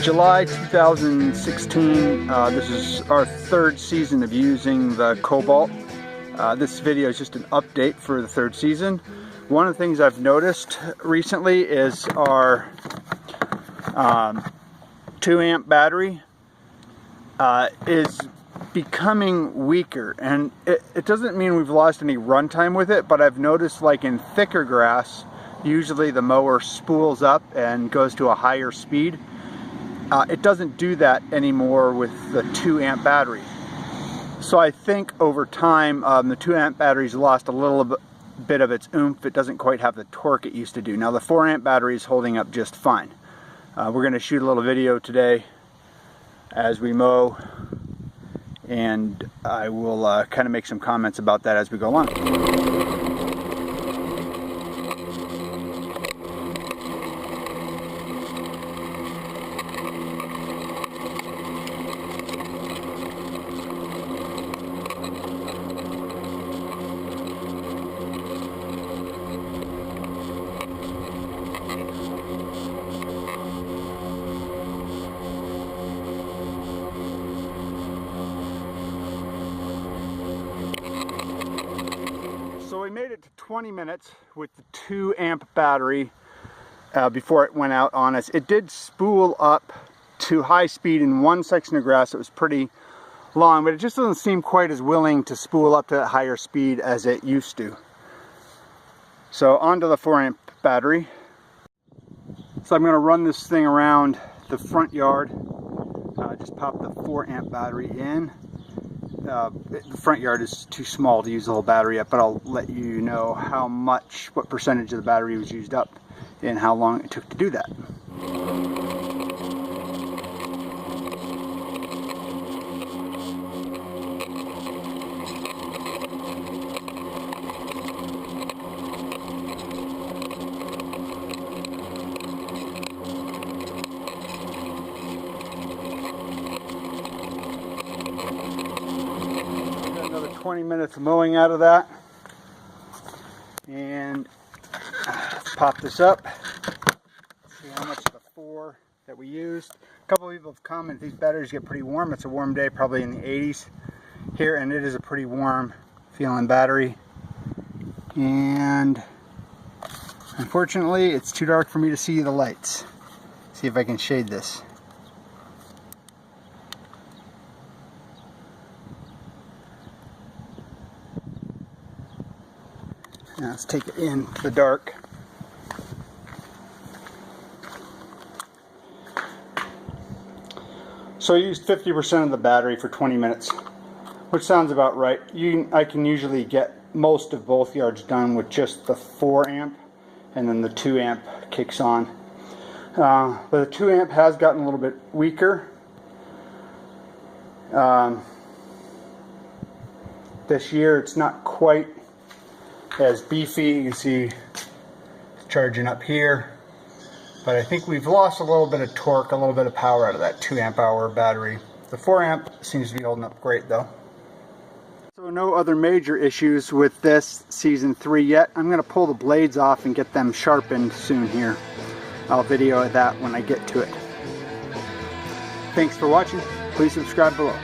July 2016, this is our third season of using the Kobalt. This video is just an update for the third season. One of the things I've noticed recently is our 2 amp battery is becoming weaker, and it doesn't mean we've lost any runtime with it, but I've noticed, like in thicker grass, usually the mower spools up and goes to a higher speed. It doesn't do that anymore with the 2 amp battery. So I think over time the 2 amp battery's lost a little bit of its oomph. It doesn't quite have the torque it used to do. Now the 4 amp battery is holding up just fine. We're going to shoot a little video today as we mow, and I will kind of make some comments about that as we go along. So we made it to 20 minutes with the 2 amp battery before it went out on us. It did spool up to high speed in one section of grass. It was pretty long, but it just doesn't seem quite as willing to spool up to that higher speed as it used to. So onto the 4 amp battery. So I'm going to run this thing around the front yard. Just pop the 4 amp battery in. The front yard is too small to use the whole battery up, but I'll let you know what percentage of the battery was used up and how long it took to do that. Another 20 minutes of mowing out of that, and pop this up, see how much of the 4 that we used. A couple of people have commented these batteries get pretty warm. It's a warm day, probably in the 80s here, and it is a pretty warm feeling battery, and unfortunately it's too dark for me to see the lights. See if I can shade this. Now let's take it into the dark. So I used 50% of the battery for 20 minutes, which sounds about right. I can usually get most of both yards done with just the 4 amp, and then the 2 amp kicks on. But the 2 amp has gotten a little bit weaker. This year it's not quite as beefy. You can see it's charging up here, but I think we've lost a little bit of torque, a little bit of power out of that 2 amp hour battery. The 4 amp seems to be holding up great though. So no other major issues with this season 3 yet. I'm going to pull the blades off and get them sharpened soon here. I'll video that when I get to it. Thanks for watching. Please subscribe below.